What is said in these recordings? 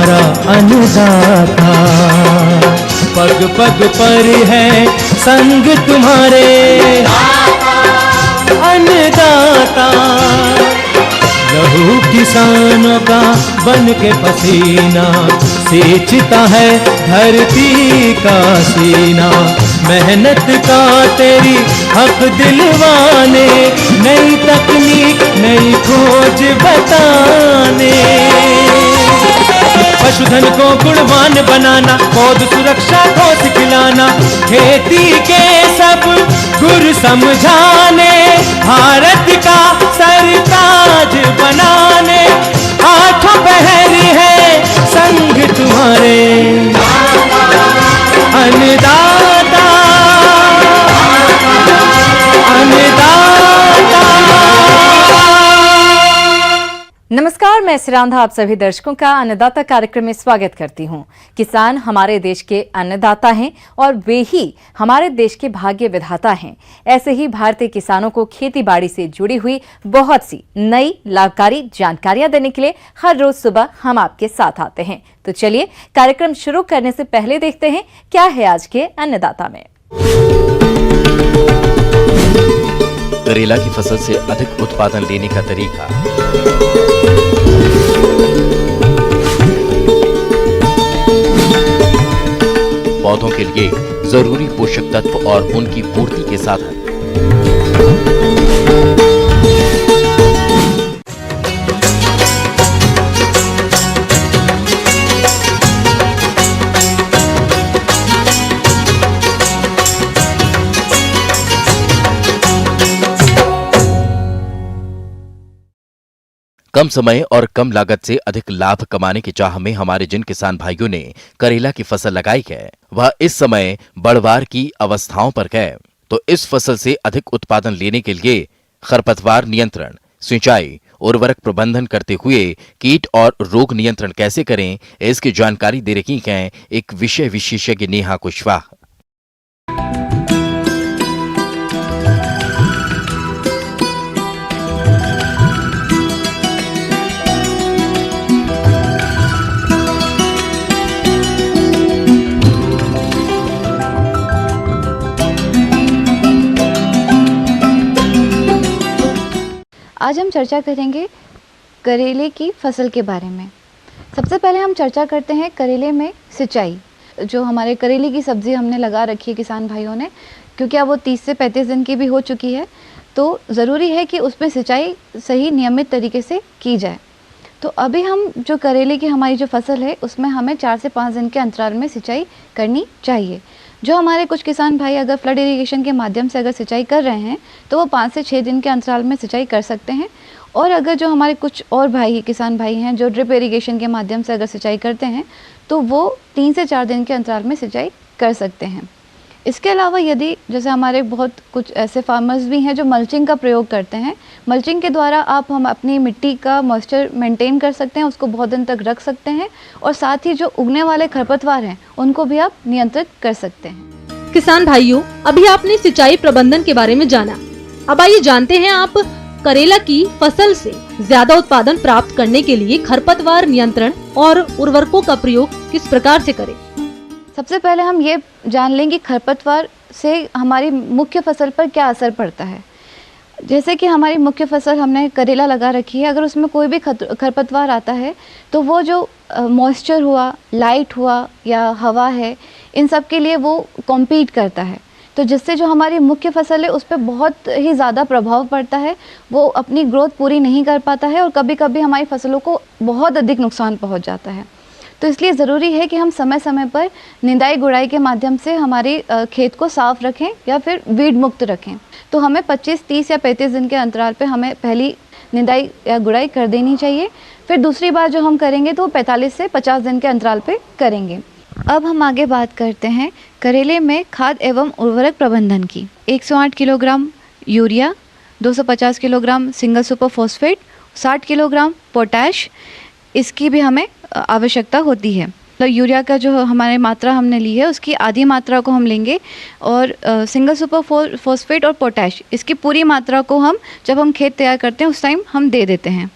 हमारा अन्नदाता। पग पग पर है संग तुम्हारे अन्नदाता। लहू किसानों का बन के पसीना सींचता है धरती का सीना। मेहनत का तेरी हक दिलवाने, नई तकनीक नई खोज बताने। पशुधन को गुणवान बनाना, पौध सुरक्षा को सिखलाना, खेती के सब गुर समझाने, भारत का सरताज बनाने। आठों पहर है संग तुम्हारे अन्नदाता अन्नदाता। नमस्कार, मैं सिरांधा आप सभी दर्शकों का अन्नदाता कार्यक्रम में स्वागत करती हूं। किसान हमारे देश के अन्नदाता हैं और वे ही हमारे देश के भाग्य विधाता हैं। ऐसे ही भारतीय किसानों को खेती बाड़ी से जुड़ी हुई बहुत सी नई लाभकारी जानकारियां देने के लिए हर रोज सुबह हम आपके साथ आते हैं। तो चलिए कार्यक्रम शुरू करने से पहले देखते हैं क्या है आज के अन्नदाता में। करेला की फसल से अधिक उत्पादन लेने का तरीका। पौधों के लिए जरूरी पोषक तत्व और उनकी पूर्ति के साधन। कम समय और कम लागत से अधिक लाभ कमाने की चाह में हमारे जिन किसान भाइयों ने करेला की फसल लगाई है, वह इस समय बढ़वार की अवस्थाओं पर है। तो इस फसल से अधिक उत्पादन लेने के लिए खरपतवार नियंत्रण, सिंचाई, उर्वरक प्रबंधन करते हुए कीट और रोग नियंत्रण कैसे करें, इसकी जानकारी दे रही हैं एक विषय विशेषज्ञ नेहा कुशवाहा। आज हम चर्चा करेंगे करेले की फसल के बारे में। सबसे पहले हम चर्चा करते हैं करेले में सिंचाई। जो हमारे करेले की सब्ज़ी हमने लगा रखी है किसान भाइयों ने, क्योंकि अब वो 30 से 35 दिन की भी हो चुकी है, तो ज़रूरी है कि उसमें सिंचाई सही नियमित तरीके से की जाए। तो अभी हम जो करेले की हमारी जो फसल है उसमें हमें 4 से 5 दिन के अंतराल में सिंचाई करनी चाहिए। जो हमारे कुछ किसान भाई अगर फ्लड इरिगेशन के माध्यम से अगर सिंचाई कर रहे हैं तो वो 5 से 6 दिन के अंतराल में सिंचाई कर सकते हैं। और अगर जो हमारे कुछ और भाई किसान भाई हैं जो ड्रिप इरिगेशन के माध्यम से अगर सिंचाई करते हैं तो वो 3 से 4 दिन के अंतराल में सिंचाई कर सकते हैं। इसके अलावा यदि जैसे हमारे बहुत कुछ ऐसे फार्मर्स भी हैं जो मल्चिंग का प्रयोग करते हैं, मल्चिंग के द्वारा हम अपनी मिट्टी का मॉइस्चर मेंटेन कर सकते हैं, उसको बहुत दिन तक रख सकते हैं और साथ ही जो उगने वाले खरपतवार हैं उनको भी आप नियंत्रित कर सकते हैं। किसान भाइयों, अभी आपने सिंचाई प्रबंधन के बारे में जाना। अब आइए जानते हैं आप करेला की फसल से ज्यादा उत्पादन प्राप्त करने के लिए खरपतवार नियंत्रण और उर्वरकों का प्रयोग किस प्रकार से करें। सबसे पहले हम ये जान लें कि खरपतवार से हमारी मुख्य फसल पर क्या असर पड़ता है। जैसे कि हमारी मुख्य फसल हमने करेला लगा रखी है, अगर उसमें कोई भी खरपतवार आता है तो वो जो मॉइस्चर हुआ, लाइट हुआ या हवा है, इन सब के लिए वो कॉम्पीट करता है, तो जिससे जो हमारी मुख्य फसल है उस पर बहुत ही ज़्यादा प्रभाव पड़ता है। वो अपनी ग्रोथ पूरी नहीं कर पाता है और कभी कभी हमारी फसलों को बहुत अधिक नुकसान पहुंच जाता है। तो इसलिए ज़रूरी है कि हम समय समय पर निंदाई गुड़ाई के माध्यम से हमारे खेत को साफ़ रखें या फिर वीड मुक्त रखें। तो हमें 25, 30 या 35 दिन के अंतराल पे हमें पहली निंदाई या गुड़ाई कर देनी चाहिए। फिर दूसरी बार जो हम करेंगे तो 45 से 50 दिन के अंतराल पे करेंगे। अब हम आगे बात करते हैं करेले में खाद एवं उर्वरक प्रबंधन की। 108 kilogram urea, 250 kilogram single super phosphate, 60 kilogram potash, इसकी भी हमें आवश्यकता होती है। तो यूरिया का जो हमारी मात्रा हमने ली है उसकी आधी मात्रा को हम लेंगे और सिंगल सुपर फॉस्फेट और पोटैश इसकी पूरी मात्रा को हम जब हम खेत तैयार करते हैं उस टाइम हम दे देते हैं।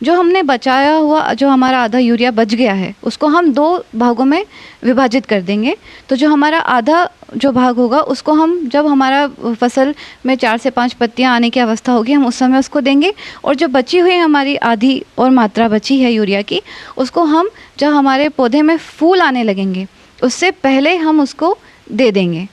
जो हमने बचाया हुआ जो हमारा आधा यूरिया बच गया है उसको हम 2 भागों में विभाजित कर देंगे। तो जो हमारा आधा जो भाग होगा उसको हम जब हमारा फसल में 4 से 5 पत्तियां आने की अवस्था होगी हम उस समय उसको देंगे, और जो बची हुई हमारी आधी और मात्रा बची है यूरिया की उसको हम जब हमारे पौधे में फूल आने लगेंगे उससे पहले हम उसको दे देंगे।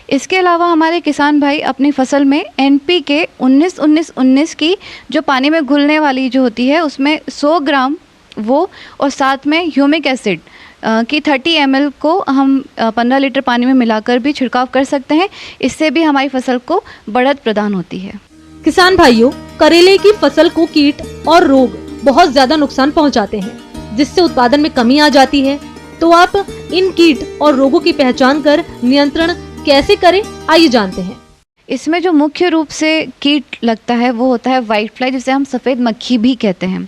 इसके अलावा हमारे किसान भाई अपनी फसल में NPK 19-19-19 की जो पानी में घुलने वाली जो होती है उसमें 100 ग्राम वो, और साथ में ह्यूमिक एसिड की 30 ml को हम 15 लीटर पानी में मिलाकर भी छिड़काव कर सकते हैं। इससे भी हमारी फसल को बढ़त प्रदान होती है। किसान भाइयों, करेले की फसल को कीट और रोग बहुत ज्यादा नुकसान पहुंचाते हैं, जिससे उत्पादन में कमी आ जाती है। तो आप इन कीट और रोगों की पहचान कर नियंत्रण कैसे करें, आइए जानते हैं। इसमें जो मुख्य रूप से कीट लगता है वो होता है वाइट फ्लाई, जिसे हम सफ़ेद मक्खी भी कहते हैं।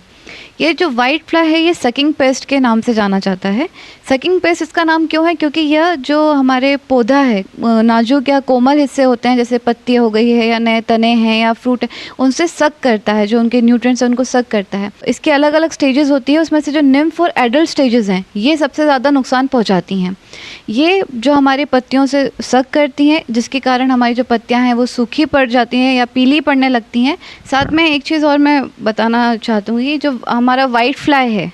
ये जो वाइट फ्लाई है ये सकिंग पेस्ट के नाम से जाना जाता है। सकिंग पेस्ट इसका नाम क्यों है? क्योंकि यह जो हमारे पौधा है, नाजुक या कोमल हिस्से होते हैं जैसे पत्ती हो गई है या नए तने हैं या फ्रूट है, उनसे सक करता है, जो उनके न्यूट्रिएंट्स हैं उनको सक करता है। इसके अलग अलग स्टेजेस होती है, उसमें से जो निम्फ और एडल्ट स्टेजेस हैं ये सबसे ज़्यादा नुकसान पहुँचाती हैं। ये जो हमारी पत्तियों से सक करती हैं जिसके कारण हमारी जो पत्तियाँ हैं वो सूखी पड़ जाती हैं या पीली पड़ने लगती हैं। साथ में एक चीज़ और मैं बताना चाहूँगी, जो हमारा वाइट फ्लाई है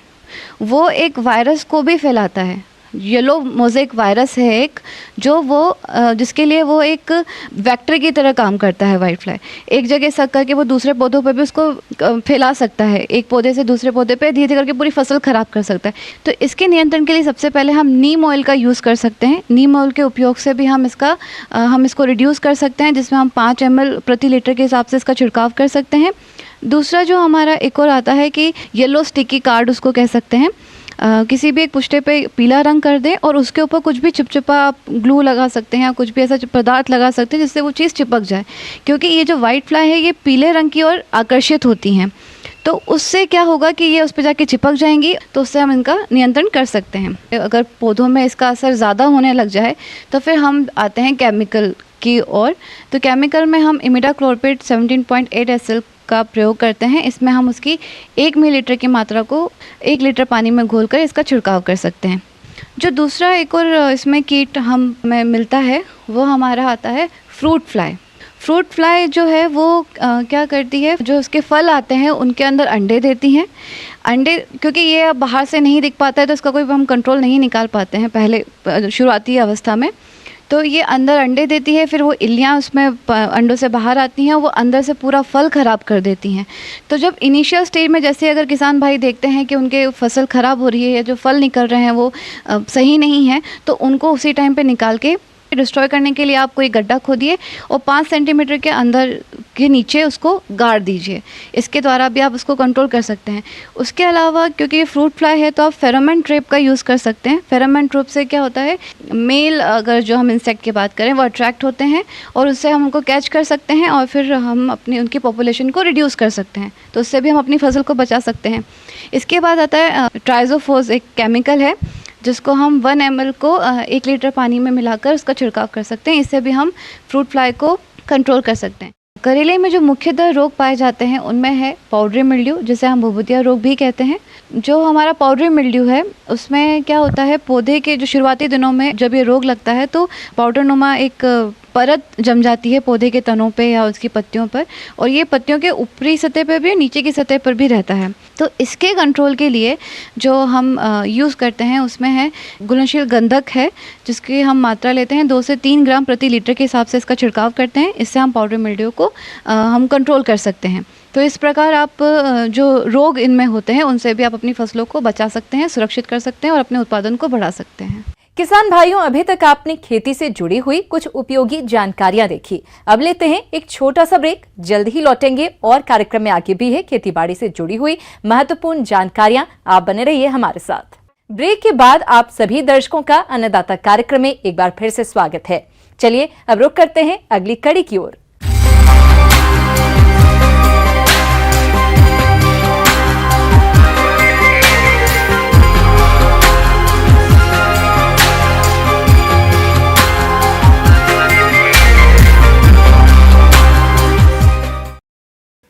वो एक वायरस को भी फैलाता है। येलो मोज़ेक वायरस है एक, जो वो जिसके लिए वो एक वेक्टर की तरह काम करता है। वाइट फ्लाई एक जगह सक करके वो दूसरे पौधों पे भी उसको फैला सकता है, एक पौधे से दूसरे पौधे पे धीरे धीरे करके पूरी फसल ख़राब कर सकता है। तो इसके नियंत्रण के लिए सबसे पहले हम नीम ऑयल का यूज़ कर सकते हैं। नीम ऑयल के उपयोग से भी हम इसको रिड्यूस कर सकते हैं, जिसमें हम 5 ml प्रति लीटर के हिसाब से इसका छिड़काव कर सकते हैं। दूसरा जो हमारा एक और आता है कि येलो स्टिकी कार्ड उसको कह सकते हैं। किसी भी एक पुष्टे पे पीला रंग कर दें और उसके ऊपर कुछ भी चिपचिपा आप ग्लू लगा सकते हैं या कुछ भी ऐसा पदार्थ लगा सकते हैं जिससे वो चीज़ चिपक जाए, क्योंकि ये जो वाइट फ्लाई है ये पीले रंग की ओर आकर्षित होती हैं। तो उससे क्या होगा कि ये उस पर जाके चिपक जाएंगी, तो उससे हम इनका नियंत्रण कर सकते हैं। अगर पौधों में इसका असर ज़्यादा होने लग जाए तो फिर हम आते हैं केमिकल की ओर। तो केमिकल में हम इमिडाक्लोरपिड 17.8 SL का प्रयोग करते हैं। इसमें हम उसकी 1 मिलीलीटर की मात्रा को 1 लीटर पानी में घोलकर इसका छिड़काव कर सकते हैं। जो दूसरा एक और इसमें कीट हमें मिलता है वो हमारा आता है फ्रूट फ्लाई। फ्रूट फ्लाई जो है वो क्या करती है, जो उसके फल आते हैं उनके अंदर अंडे देती हैं। अंडे क्योंकि ये अब बाहर से नहीं दिख पाता है तो इसका कोई हम कंट्रोल नहीं निकाल पाते हैं पहले शुरुआती अवस्था में। तो ये अंदर अंडे देती है, फिर वो इल्लियाँ उसमें अंडों से बाहर आती हैं, वो अंदर से पूरा फल ख़राब कर देती हैं। तो जब इनिशियल स्टेज में जैसे अगर किसान भाई देखते हैं कि उनके फसल ख़राब हो रही है या जो फल निकल रहे हैं वो सही नहीं है, तो उनको उसी टाइम पे निकाल के डिस्ट्रॉय करने के लिए आप कोई गड्ढा खोदिए और 5 सेंटीमीटर के अंदर के नीचे उसको गाड़ दीजिए। इसके द्वारा भी आप उसको कंट्रोल कर सकते हैं। उसके अलावा क्योंकि ये फ्रूट फ्लाई है तो आप फेरोमोन ट्रैप का यूज़ कर सकते हैं। फेरोमोन ट्रैप से क्या होता है, मेल अगर जो हम इंसेक्ट की बात करें वो अट्रैक्ट होते हैं और उससे हम उनको कैच कर सकते हैं और फिर हम उनकी पॉपुलेशन को रिड्यूस कर सकते हैं। तो उससे भी हम अपनी फसल को बचा सकते हैं। इसके बाद आता है ट्राइजोफोस, एक केमिकल है जिसको हम 1 ml को 1 लीटर पानी में मिलाकर उसका छिड़काव कर सकते हैं। इससे भी हम फ्रूट फ्लाई को कंट्रोल कर सकते हैं। करेले में जो मुख्यतः रोग पाए जाते हैं उनमें है पाउडरी मिल्ड्यू, जिसे हम भुभुतिया रोग भी कहते हैं। जो हमारा पाउडरी मिल्ड्यू है उसमें क्या होता है, पौधे के जो शुरुआती दिनों में जब ये रोग लगता है तो पाउडर नुमा एक परत जम जाती है पौधे के तनों पे या उसकी पत्तियों पर, और ये पत्तियों के ऊपरी सतह पर भी नीचे की सतह पर भी रहता है। तो इसके कंट्रोल के लिए जो हम यूज़ करते हैं उसमें है घुलनशील गंधक है, जिसकी हम मात्रा लेते हैं 2 से 3 ग्राम प्रति लीटर के हिसाब से इसका छिड़काव करते हैं। इससे हम पाउडर मिल्ड्यू को हम कंट्रोल कर सकते हैं। तो इस प्रकार आप जो रोग इनमें होते हैं उनसे भी आप अपनी फसलों को बचा सकते हैं, सुरक्षित कर सकते हैं और अपने उत्पादन को बढ़ा सकते हैं। किसान भाइयों, अभी तक आपने खेती से जुड़ी हुई कुछ उपयोगी जानकारियां देखी। अब लेते हैं एक छोटा सा ब्रेक, जल्द ही लौटेंगे और कार्यक्रम में आगे भी है खेतीबाड़ी से जुड़ी हुई महत्वपूर्ण जानकारियां। आप बने रहिए हमारे साथ। ब्रेक के बाद आप सभी दर्शकों का अन्नदाता कार्यक्रम में एक बार फिर से स्वागत है। चलिए अब रुक करते हैं अगली कड़ी की ओर।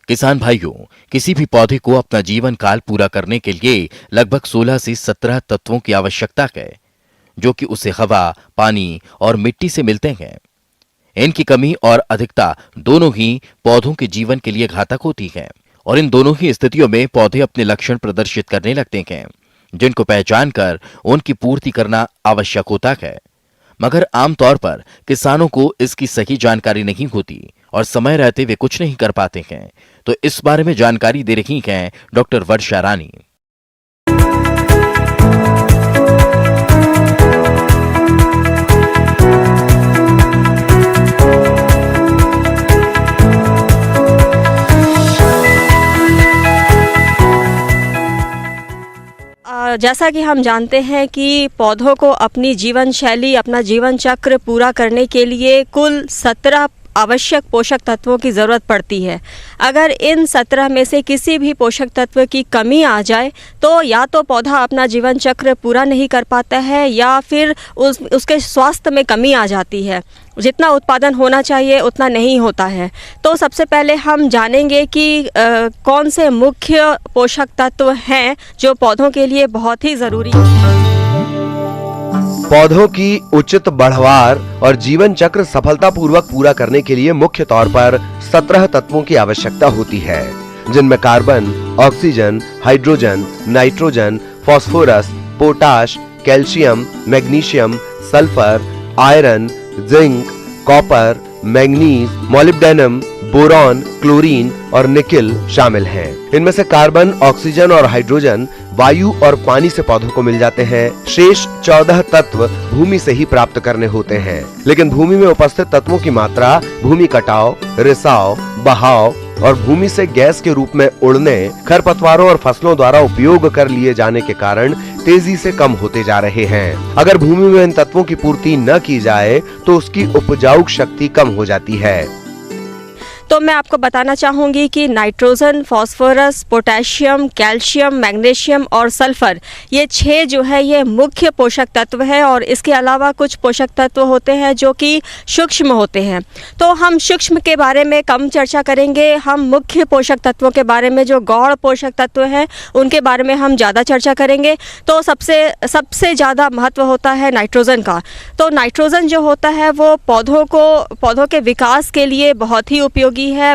किसान भाइयों, किसी भी पौधे को अपना जीवन काल पूरा करने के लिए लगभग 16 से 17 तत्वों की आवश्यकता है, जो कि उसे हवा, पानी और मिट्टी से मिलते हैं। इनकी कमी और अधिकता दोनों ही पौधों के जीवन के लिए घातक होती है और इन दोनों ही स्थितियों में पौधे अपने लक्षण प्रदर्शित करने लगते हैं, जिनको पहचान कर उनकी पूर्ति करना आवश्यक होता है। मगर आमतौर पर किसानों को इसकी सही जानकारी नहीं होती और समय रहते वे कुछ नहीं कर पाते हैं। तो इस बारे में जानकारी दे रही हैं डॉक्टर वर्षा रानी। जैसा कि हम जानते हैं कि पौधों को अपनी जीवन शैली, अपना जीवन चक्र पूरा करने के लिए कुल 17 आवश्यक पोषक तत्वों की ज़रूरत पड़ती है। अगर इन 17 में से किसी भी पोषक तत्व की कमी आ जाए तो या तो पौधा अपना जीवन चक्र पूरा नहीं कर पाता है या फिर उसके स्वास्थ्य में कमी आ जाती है। जितना उत्पादन होना चाहिए उतना नहीं होता है। तो सबसे पहले हम जानेंगे कि कौन से मुख्य पोषक तत्व हैं जो पौधों के लिए बहुत ही ज़रूरी है। पौधों की उचित बढ़वार और जीवन चक्र सफलतापूर्वक पूरा करने के लिए मुख्य तौर पर 17 तत्वों की आवश्यकता होती है, जिनमें carbon, oxygen, hydrogen, nitrogen, phosphorus, potash, calcium, magnesium, sulphur, iron, zinc, copper, manganese, molybdenum, boron, chlorine और निकेल शामिल हैं। इनमें से कार्बन, ऑक्सीजन और हाइड्रोजन वायु और पानी से पौधों को मिल जाते हैं। शेष 14 तत्व भूमि से ही प्राप्त करने होते हैं, लेकिन भूमि में उपस्थित तत्वों की मात्रा भूमि कटाव, रिसाव, बहाव और भूमि से गैस के रूप में उड़ने, खरपतवारों और फसलों द्वारा उपयोग कर लिए जाने के कारण तेजी से कम होते जा रहे हैं। अगर भूमि में इन तत्वों की पूर्ति न की जाए तो उसकी उपजाऊ शक्ति कम हो जाती है। तो मैं आपको बताना चाहूँगी कि nitrogen, phosphorus, potassium, calcium, magnesium और सल्फर, ये 6 जो है ये मुख्य पोषक तत्व है और इसके अलावा कुछ पोषक तत्व होते हैं जो कि सूक्ष्म होते हैं। तो हम सूक्ष्म के बारे में कम चर्चा करेंगे। हम मुख्य पोषक तत्वों के बारे में, जो गौण पोषक तत्व हैं, उनके बारे में हम ज़्यादा चर्चा करेंगे। तो सबसे ज़्यादा महत्व होता है नाइट्रोजन का। तो नाइट्रोजन जो होता है वो पौधों के विकास के लिए बहुत ही उपयोगी है।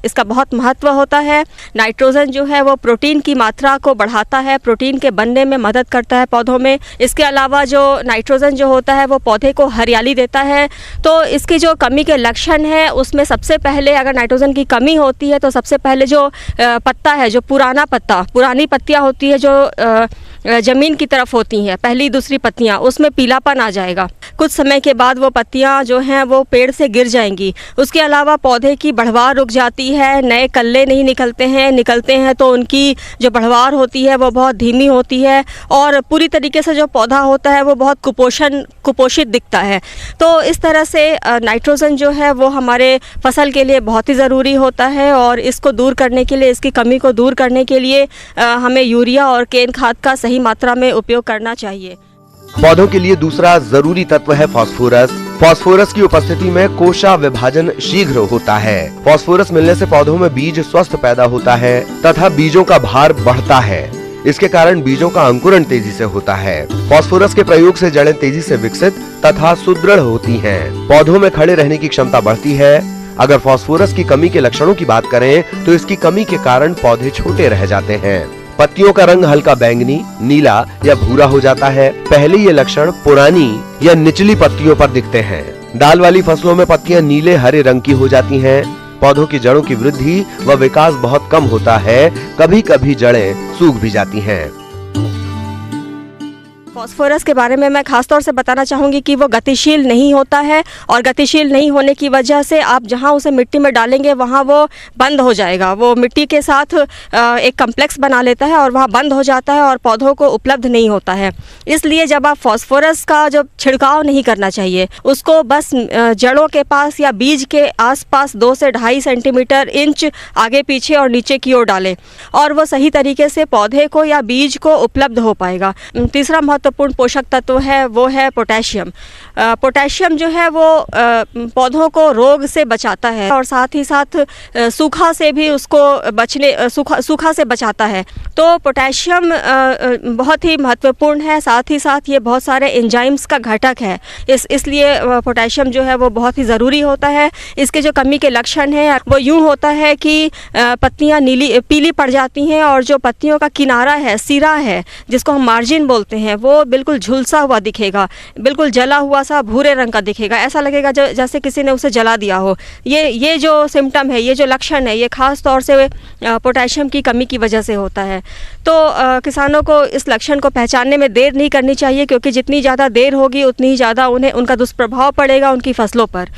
इसका बहुत महत्व होता है। नाइट्रोजन जो है वो प्रोटीन की मात्रा को बढ़ाता है, प्रोटीन के बनने में मदद करता है पौधों में। इसके अलावा जो नाइट्रोजन जो होता है वो पौधे को हरियाली देता है। तो इसकी जो कमी के लक्षण है उसमें सबसे पहले, अगर नाइट्रोजन की कमी होती है तो सबसे पहले जो पत्ता है, जो पुरानी पत्तियां होती है जो ज़मीन की तरफ होती हैं, पहली दूसरी पत्तियां, उसमें पीलापन आ जाएगा। कुछ समय के बाद वो पत्तियां जो हैं वो पेड़ से गिर जाएंगी। उसके अलावा पौधे की बढ़वार रुक जाती है, नए कल्ले नहीं निकलते हैं तो उनकी जो बढ़वार होती है वो बहुत धीमी होती है और पूरी तरीके से जो पौधा होता है वो बहुत कुपोषित दिखता है। तो इस तरह से नाइट्रोजन जो है वो हमारे फसल के लिए बहुत ही ज़रूरी होता है और इसको दूर करने के लिए, इसकी कमी को दूर करने के लिए हमें यूरिया और केन खाद का सही मात्रा में उपयोग करना चाहिए। पौधों के लिए दूसरा जरूरी तत्व है फास्फोरस। फास्फोरस की उपस्थिति में कोशा विभाजन शीघ्र होता है। फास्फोरस मिलने से पौधों में बीज स्वस्थ पैदा होता है तथा बीजों का भार बढ़ता है। इसके कारण बीजों का अंकुरण तेजी से होता है। फास्फोरस के प्रयोग से जड़ें तेजी से विकसित तथा सुदृढ़ होती हैं। पौधों में खड़े रहने की क्षमता बढ़ती है। अगर फास्फोरस की कमी के लक्षणों की बात करें तो इसकी कमी के कारण पौधे छोटे रह जाते हैं। पत्तियों का रंग हल्का बैंगनी, नीला या भूरा हो जाता है। पहले ये लक्षण पुरानी या निचली पत्तियों पर दिखते हैं। दाल वाली फसलों में पत्तियां नीले हरे रंग की हो जाती हैं। पौधों की जड़ों की वृद्धि व विकास बहुत कम होता है। कभी कभी जड़ें सूख भी जाती हैं। फास्फोरस के बारे में मैं खासतौर से बताना चाहूँगी कि वो गतिशील नहीं होता है और गतिशील नहीं होने की वजह से आप जहाँ उसे मिट्टी में डालेंगे वहाँ वो बंद हो जाएगा। वो मिट्टी के साथ एक कम्प्लेक्स बना लेता है और वहाँ बंद हो जाता है और पौधों को उपलब्ध नहीं होता है। इसलिए जब आप फास्फोरस का जो छिड़काव नहीं करना चाहिए, उसको बस जड़ों के पास या बीज के आसपास 2 से 2.5 सेंटीमीटर इंच आगे पीछे और नीचे की ओर डालें और वो सही तरीके से पौधे को या बीज को उपलब्ध हो पाएगा। तीसरा महत्वपूर्ण महत्वपूर्ण पोषक तत्व है वो है पोटेशियम। पोटेशियम जो है वो पौधों को रोग से बचाता है और साथ ही साथ सूखा से भी उसको सूखा से बचाता है। तो पोटेशियम बहुत ही महत्वपूर्ण है, साथ ही साथ ये बहुत सारे एंजाइम्स का घटक है। इसलिए पोटेशियम जो है वो बहुत ही ज़रूरी होता है। इसके जो कमी के लक्षण हैं वो यूँ होता है कि पत्तियाँ पीली पड़ जाती हैं और जो पत्तियों का किनारा है, सिरा है, जिसको हम मार्जिन बोलते हैं, वो बिल्कुल झुलसा हुआ दिखेगा, बिल्कुल जला हुआ सा भूरे रंग का दिखेगा। ऐसा लगेगा जैसे किसी ने उसे जला दिया हो। ये जो सिम्टम है, ये जो लक्षण है, ये खास तौर से पोटेशियम की कमी की वजह से होता है। तो किसानों को इस लक्षण को पहचानने में देर नहीं करनी चाहिए, क्योंकि जितनी ज़्यादा देर होगी उतनी ही ज़्यादा उनका दुष्प्रभाव पड़ेगा उनकी फसलों पर।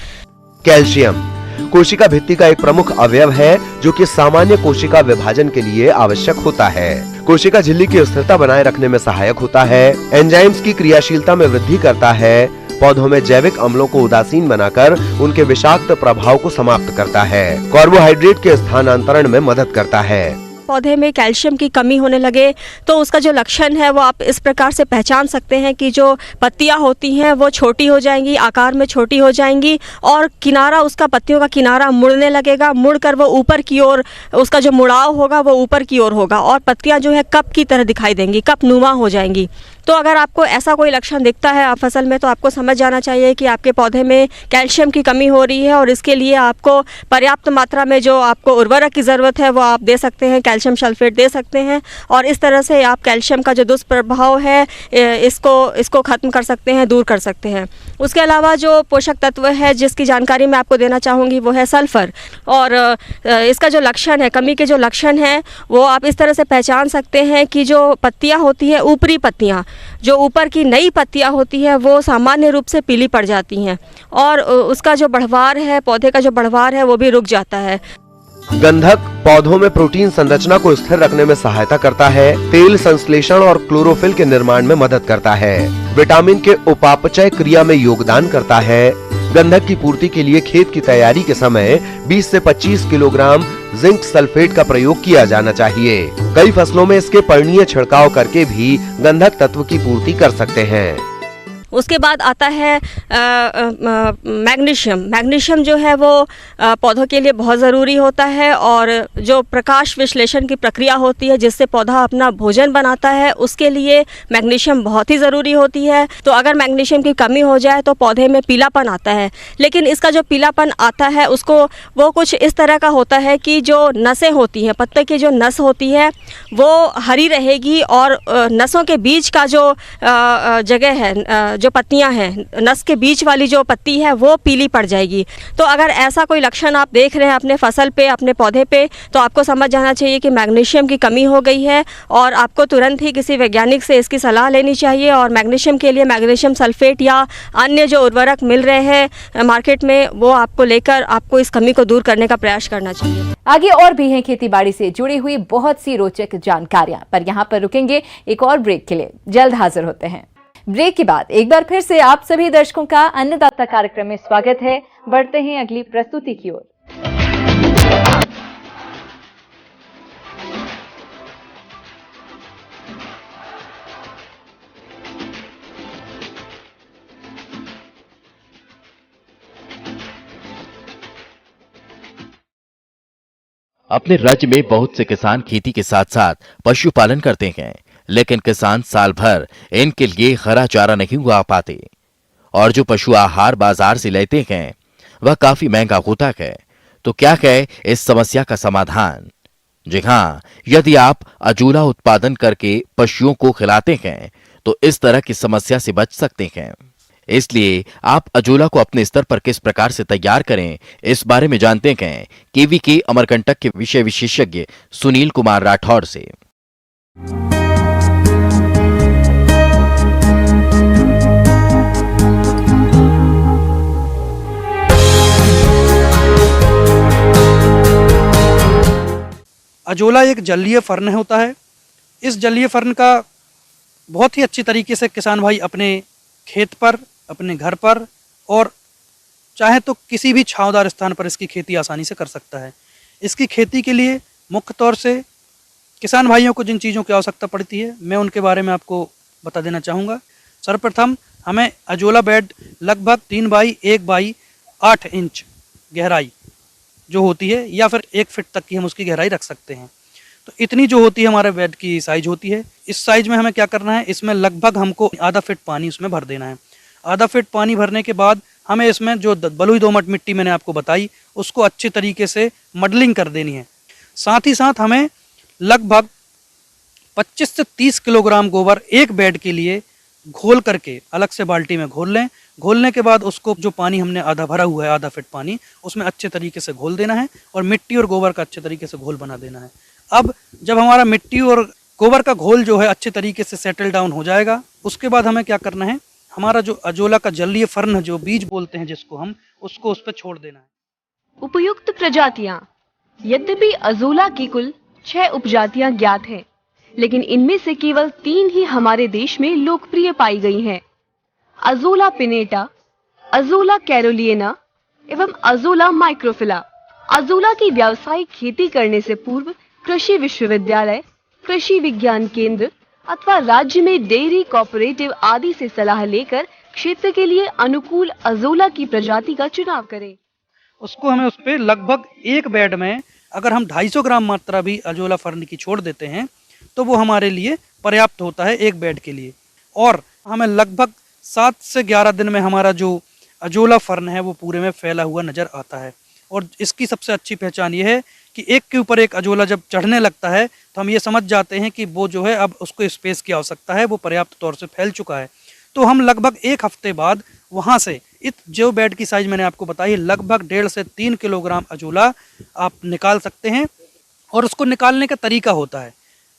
कैल्शियम कोशिका भित्ति का एक प्रमुख अवयव है जो कि सामान्य कोशिका विभाजन के लिए आवश्यक होता है। कोशिका झिल्ली की स्थिरता बनाए रखने में सहायक होता है। एंजाइम्स की क्रियाशीलता में वृद्धि करता है। पौधों में जैविक अम्लों को उदासीन बनाकर उनके विषाक्त प्रभाव को समाप्त करता है। कार्बोहाइड्रेट के स्थानांतरण में मदद करता है। पौधे में कैल्शियम की कमी होने लगे तो उसका जो लक्षण है वो आप इस प्रकार से पहचान सकते हैं कि जो पत्तियां होती हैं वो छोटी हो जाएंगी, आकार में छोटी हो जाएंगी और किनारा, उसका पत्तियों का किनारा मुड़ने लगेगा। मुड़कर वो ऊपर की ओर, उसका जो मुड़ाव होगा वो ऊपर की ओर होगा और पत्तियां जो है कप की तरह दिखाई देंगी, कप नुमा हो जाएंगी। तो अगर आपको ऐसा कोई लक्षण दिखता है फसल में, तो आपको समझ जाना चाहिए कि आपके पौधे में कैल्शियम की कमी हो रही है और इसके लिए आपको पर्याप्त मात्रा में जो आपको उर्वरक की ज़रूरत है वो आप दे सकते हैं, कैल्शियम सल्फेट दे सकते हैं और इस तरह से आप कैल्शियम का जो दुष्प्रभाव है इसको ख़त्म कर सकते हैं, दूर कर सकते हैं। उसके अलावा जो पोषक तत्व है जिसकी जानकारी मैं आपको देना चाहूँगी वो है सल्फ़र। और इसका जो लक्षण है, कमी के जो लक्षण हैं, वो आप इस तरह से पहचान सकते हैं कि जो पत्तियाँ होती हैं, ऊपरी पत्तियाँ, जो ऊपर की नई पत्तियां होती है वो सामान्य रूप से पीली पड़ जाती हैं और उसका जो बढ़वार है, पौधे का जो बढ़वार है, वो भी रुक जाता है। गंधक पौधों में प्रोटीन संरचना को स्थिर रखने में सहायता करता है। तेल संश्लेषण और क्लोरोफिल के निर्माण में मदद करता है। विटामिन के उपापचय क्रिया में योगदान करता है। गंधक की पूर्ति के लिए खेत की तैयारी के समय 20 से 25 किलोग्राम जिंक सल्फेट का प्रयोग किया जाना चाहिए। कई फसलों में इसके पर्णीय छिड़काव करके भी गंधक तत्व की पूर्ति कर सकते हैं। उसके बाद आता है मैग्नीशियम। मैग्नीशियम जो है वो पौधों के लिए बहुत ज़रूरी होता है और जो प्रकाश विश्लेषण की प्रक्रिया होती है जिससे पौधा अपना भोजन बनाता है, उसके लिए मैग्नीशियम बहुत ही ज़रूरी होती है। तो अगर मैग्नीशियम की कमी हो जाए तो पौधे में पीलापन आता है, लेकिन इसका जो पीलापन आता है वो कुछ इस तरह का होता है कि जो नसें होती हैं, पत्ते की जो नस होती है वो हरी रहेगी और नसों के बीच का जो जगह है, जो पत्तियां हैं, नस के बीच वाली जो पत्ती है वो पीली पड़ जाएगी। तो अगर ऐसा कोई लक्षण आप देख रहे हैं अपने फसल पे, अपने पौधे पे, तो आपको समझ जाना चाहिए कि मैग्नीशियम की कमी हो गई है और आपको तुरंत ही किसी वैज्ञानिक से इसकी सलाह लेनी चाहिए। और मैग्नीशियम के लिए मैग्नीशियम सल्फेट या अन्य जो उर्वरक मिल रहे हैं मार्केट में, वो आपको लेकर आपको इस कमी को दूर करने का प्रयास करना चाहिए। आगे और भी हैं खेती बाड़ी से जुड़ी हुई बहुत सी रोचक जानकारियां, पर यहाँ पर रुकेंगे एक और ब्रेक के लिए। जल्द हाजिर होते हैं। ब्रेक के बाद एक बार फिर से आप सभी दर्शकों का अन्नदाता कार्यक्रम में स्वागत है। बढ़ते हैं अगली प्रस्तुति की ओर। अपने राज्य में बहुत से किसान खेती के साथ साथ पशुपालन करते हैं, लेकिन किसान साल भर इनके लिए हरा चारा नहीं उगा पाते और जो पशु आहार बाजार से लेते हैं वह काफी महंगा होता है। तो क्या है इस समस्या का समाधान? जी हाँ, यदि आप अजूला उत्पादन करके पशुओं को खिलाते हैं तो इस तरह की समस्या से बच सकते हैं। इसलिए आप अजूला को अपने स्तर पर किस प्रकार से तैयार करें, इस बारे में जानते हैं केवीके अमरकंटक के विषय विशेषज्ञ सुनील कुमार राठौर से। अजोला एक जलीय फर्न होता है। इस जलीय फर्न का बहुत ही अच्छी तरीके से किसान भाई अपने खेत पर, अपने घर पर और चाहे तो किसी भी छांवदार स्थान पर इसकी खेती आसानी से कर सकता है। इसकी खेती के लिए मुख्य तौर से किसान भाइयों को जिन चीज़ों की आवश्यकता पड़ती है मैं उनके बारे में आपको बता देना चाहूँगा। सर्वप्रथम हमें अजोला बेड लगभग 3 बाई 1 बाई 8 इंच गहराई जो होती है, या फिर 1 फीट तक की हम उसकी गहराई रख सकते हैं। तो इतनी जो होती है हमारे बेड की साइज होती है। इस साइज में हमें क्या करना है, इसमें लगभग हमको आधा फीट पानी उसमें भर देना है। आधा फीट पानी भरने के बाद हमें इसमें जो बलुई दोमट मिट्टी मैंने आपको बताई उसको अच्छे तरीके से मडलिंग कर देनी है। साथ ही साथ हमें लगभग 25 से 30 किलोग्राम गोबर एक बेड के लिए घोल करके अलग से बाल्टी में घोल लें। घोलने के बाद उसको जो पानी हमने आधा भरा हुआ है, आधा फीट पानी, उसमें अच्छे तरीके से घोल देना है और मिट्टी और गोबर का अच्छे तरीके से घोल बना देना है। अब जब हमारा मिट्टी और गोबर का घोल जो है अच्छे तरीके से सेटल डाउन हो जाएगा, उसके बाद हमें क्या करना है, हमारा जो अजोला का जलीय फर्न जो बीज बोलते हैं जिसको हम, उसको उस पर छोड़ देना है। उपयुक्त प्रजातियां। यद्यपि अजोला की कुल 6 उपजातियां ज्ञात हैं, लेकिन इनमें से केवल 3 ही हमारे देश में लोकप्रिय पाई गई हैं। अजोला पिनेटा, अजोला कैरोलिना एवं अजोला माइक्रोफिला। अजोला की व्यावसायिक खेती करने से पूर्व कृषि विश्वविद्यालय, कृषि विज्ञान केंद्र अथवा राज्य में डेयरी कोऑपरेटिव आदि से सलाह लेकर क्षेत्र के लिए अनुकूल अजोला की प्रजाति का चुनाव करें। उसको हमें उस पर लगभग एक बेड में अगर हम 250 ग्राम मात्रा भी अजोला फर्न की छोड़ देते हैं तो वो हमारे लिए पर्याप्त होता है एक बेड के लिए। और हमें लगभग 7 से 11 दिन में हमारा जो अजोला फर्न है वो पूरे में फैला हुआ नजर आता है। और इसकी सबसे अच्छी पहचान ये है कि एक के ऊपर एक अजोला जब चढ़ने लगता है तो हम ये समझ जाते हैं कि वो जो है अब उसको स्पेस की आवश्यकता है, वो पर्याप्त तौर से फैल चुका है। तो हम लगभग 1 हफ्ते बाद वहाँ से जो बेड की साइज मैंने आपको बताई लगभग 1.5 से 3 किलोग्राम अजोला आप निकाल सकते हैं। और उसको निकालने का तरीका होता है,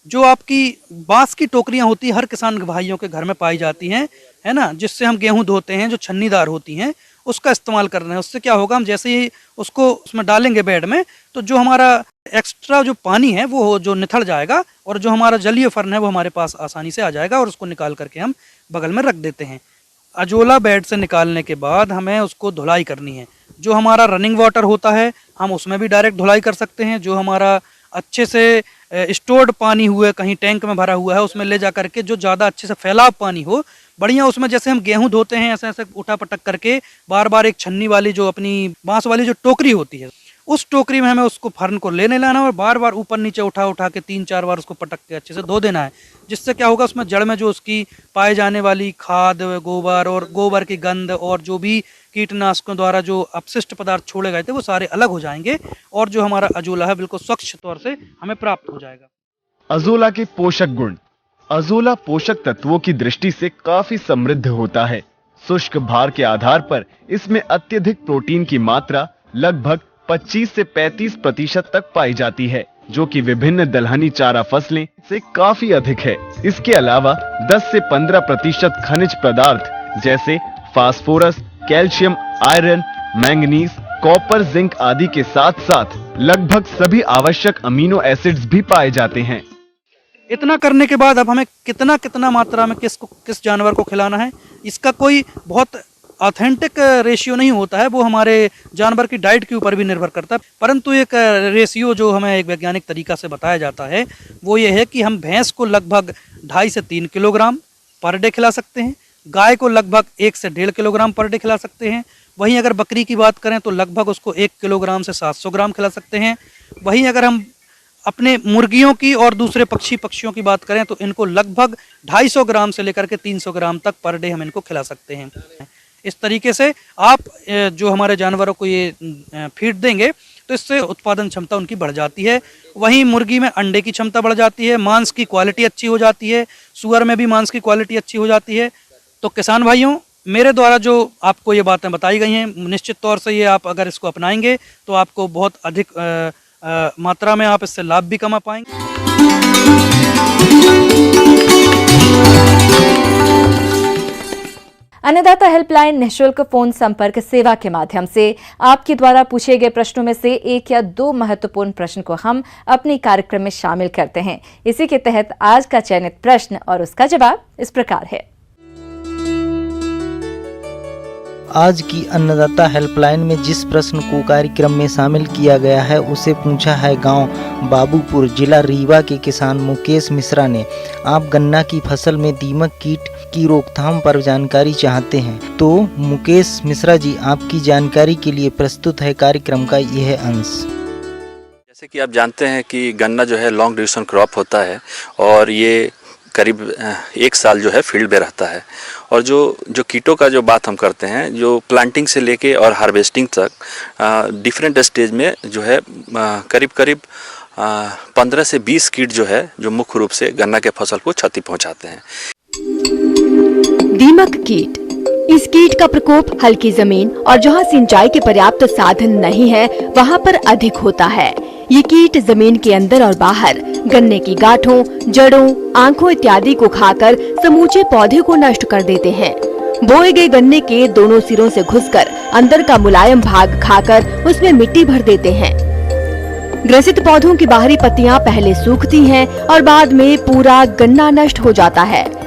जो आपकी बांस की टोकरियां होती है हर किसान भाइयों के घर में पाई जाती हैं, है ना, जिससे हम गेहूं धोते हैं, जो छन्नीदार होती हैं, उसका इस्तेमाल करना है। उससे क्या होगा, हम जैसे ही उसको उसमें डालेंगे बेड में तो जो हमारा एक्स्ट्रा जो पानी है वो जो निथर जाएगा और जो हमारा जलीय फर्न है वो हमारे पास आसानी से आ जाएगा और उसको निकाल करके हम बगल में रख देते हैं। अजोला बेड से निकालने के बाद हमें उसको धुलाई करनी है। जो हमारा रनिंग वाटर होता है हम उसमें भी डायरेक्ट धुलाई कर सकते हैं। जो हमारा अच्छे से स्टोर्ड पानी हुआ कहीं टैंक में भरा हुआ है उसमें ले जा करके जो ज़्यादा अच्छे से फैलाव पानी हो, बढ़िया, उसमें जैसे हम गेहूं धोते हैं ऐसे ऐसे उठा पटक करके बार बार एक छन्नी वाली जो अपनी बांस वाली जो टोकरी होती है उस टोकरी में हमें उसको फर्न को लेने लाना और बार बार ऊपर नीचे उठा उठा के 3-4 बार उसको पटक के अच्छे से धो देना है। जिससे क्या होगा, उसमें जड़ में जो उसकी पाए जाने वाली खाद, गोबर और गोबर की गंध और जो भी कीटनाशकों द्वारा जो अपशिष्ट पदार्थ छोड़े गए थे वो सारे अलग हो जाएंगे और जो हमारा अजोला है बिल्कुल स्वच्छ तौर से हमें प्राप्त हो जाएगा। अजोला के पोषक गुण। अजोला पोषक तत्वों की दृष्टि से काफी समृद्ध होता है। शुष्क भार के आधार पर इसमें अत्यधिक प्रोटीन की मात्रा लगभग 25 से 35% तक पाई जाती है, जो कि विभिन्न दलहनी चारा फसलें से काफी अधिक है। इसके अलावा 10 से 15% खनिज पदार्थ जैसे phosphorus, calcium, iron, manganese, copper, zinc आदि के साथ साथ लगभग सभी आवश्यक अमीनो एसिड्स भी पाए जाते हैं। इतना करने के बाद अब हमें कितना मात्रा में किस जानवर को खिलाना है, इसका कोई बहुत ऑथेंटिक रेशियो नहीं होता है, वो हमारे जानवर की डाइट के ऊपर भी निर्भर करता है। परंतु एक रेशियो जो हमें एक वैज्ञानिक तरीका से बताया जाता है वो ये है कि हम भैंस को लगभग 2.5 से 3 किलोग्राम पर डे खिला सकते हैं, गाय को लगभग 1 से 1.5 किलोग्राम पर डे खिला सकते हैं। वहीं अगर बकरी की बात करें तो लगभग उसको 1 किलोग्राम से 700 ग्राम खिला सकते हैं। वहीं अगर हम अपने मुर्गियों की और दूसरे पक्षियों की बात करें तो इनको लगभग 250 ग्राम से लेकर के 300 ग्राम तक पर डे हम इनको खिला सकते हैं। इस तरीके से आप जो हमारे जानवरों को ये फीड देंगे तो इससे उत्पादन क्षमता उनकी बढ़ जाती है। वहीं मुर्गी में अंडे की क्षमता बढ़ जाती है, मांस की क्वालिटी अच्छी हो जाती है, सुअर में भी मांस की क्वालिटी अच्छी हो जाती है। तो किसान भाइयों, मेरे द्वारा जो आपको ये बातें बताई गई हैं, निश्चित तौर से ये आप अगर इसको अपनाएंगे तो आपको बहुत अधिक मात्रा में आप इससे लाभ भी कमा पाएंगे। अन्नदाता हेल्पलाइन निःशुल्क फोन संपर्क सेवा के माध्यम से आपके द्वारा पूछे गए प्रश्नों में से 1 या 2 महत्वपूर्ण प्रश्न को हम अपने कार्यक्रम में शामिल करते हैं। इसी के तहत आज का चयनित प्रश्न और उसका जवाब इस प्रकार है। आज की अन्नदाता हेल्पलाइन में जिस प्रश्न को कार्यक्रम में शामिल किया गया है उसे पूछा है गांव बाबूपुर जिला रीवा के किसान मुकेश मिश्रा ने। आप गन्ना की फसल में दीमक कीट की रोकथाम पर जानकारी चाहते हैं तो मुकेश मिश्रा जी आपकी जानकारी के लिए प्रस्तुत है कार्यक्रम का यह अंश। जैसे कि आप जानते हैं कि गन्ना जो है लॉन्ग ड्यूरेशन क्रॉप होता है और ये करीब 1 साल जो है फील्ड में रहता है। और जो कीटों का जो बात हम करते हैं, जो प्लांटिंग से लेके और हार्वेस्टिंग तक डिफरेंट स्टेज में जो है करीब 15 से 20 कीट जो है जो मुख्य रूप से गन्ना के फसल को क्षति पहुंचाते हैं। दीमक कीट, इस कीट का प्रकोप हल्की जमीन और जहां सिंचाई के पर्याप्त साधन नहीं है वहां पर अधिक होता है। ये कीट जमीन के अंदर और बाहर गन्ने की गांठों, जड़ों, आंखों इत्यादि को खाकर समूचे पौधे को नष्ट कर देते हैं। बोए गए गन्ने के दोनों सिरों से घुसकर अंदर का मुलायम भाग खाकर उसमें मिट्टी भर देते हैं। ग्रसित पौधों की बाहरी पत्तियां पहले सूखती हैं और बाद में पूरा गन्ना नष्ट हो जाता है।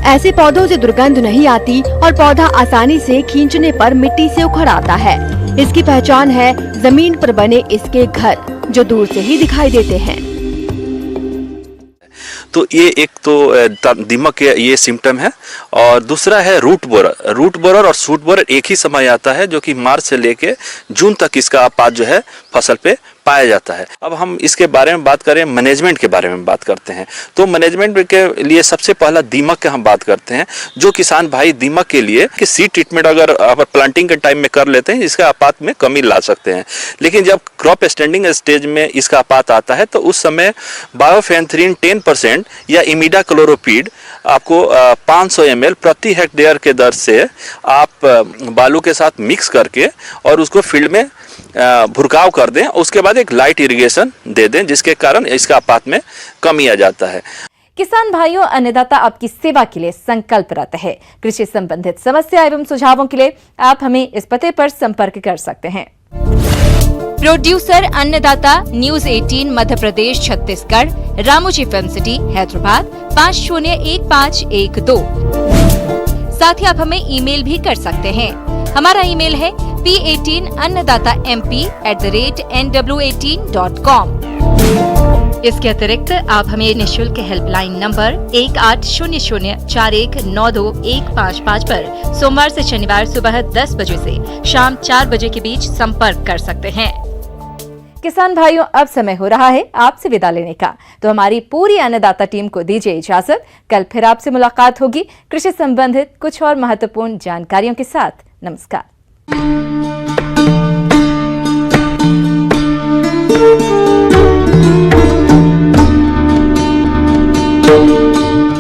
ऐसे पौधों से दुर्गंध नहीं आती और पौधा आसानी से खींचने पर मिट्टी से उखड़ आता है। इसकी पहचान है जमीन पर बने इसके घर जो दूर से ही दिखाई देते हैं। तो ये एक तो दीमक के ये सिम्टम है और दूसरा है रूट बोरर। रूट बोरर और शूट बोरर एक ही समय आता है जो कि मार्च से लेके जून तक इसका आपात जो है फसल पे पाया जाता है। अब हम इसके बारे में बात करें, मैनेजमेंट के बारे में बात करते हैं। तो मैनेजमेंट के लिए सबसे पहला दीमक के हम बात करते हैं। जो किसान भाई दीमक के लिए कि सीड ट्रीटमेंट अगर प्लांटिंग के टाइम में कर लेते हैं इसका आपात में कमी ला सकते हैं। लेकिन जब क्रॉप स्टैंडिंग स्टेज में इसका आपात आता है तो उस समय बायोफेंथ्रीन 10% या इमिडा क्लोरोपिड आपको 500 ml प्रति हेक्टेयर के दर से आप बालू के साथ मिक्स करके और उसको फील्ड में भुरकाव कर दें। उसके बाद एक लाइट इरिगेशन दे दें जिसके कारण इसका आपात में कमी आ जाता है। किसान भाइयों, अन्नदाता आपकी सेवा के लिए संकल्परत है। कृषि संबंधित समस्या एवं सुझावों के लिए आप हमें इस पते पर संपर्क कर सकते हैं। प्रोड्यूसर अन्नदाता, news 18 Madhya Pradesh Chhattisgarh, Ramoji film city Hyderabad 501512। साथ ही आप हमें ईमेल भी कर सकते हैं। हमारा ईमेल है p18annadatamp@nw18.com। इसके अतिरिक्त आप हमें निःशुल्क हेल्पलाइन नंबर 180041921555 पर सोमवार से शनिवार सुबह 10 बजे से शाम 4 बजे के बीच संपर्क कर सकते हैं। किसान भाइयों, अब समय हो रहा है आपसे विदा लेने का, तो हमारी पूरी अन्नदाता टीम को दीजिए इजाजत। कल फिर आपसे मुलाकात होगी कृषि संबंधित कुछ और महत्वपूर्ण जानकारियों के साथ। नमस्कार।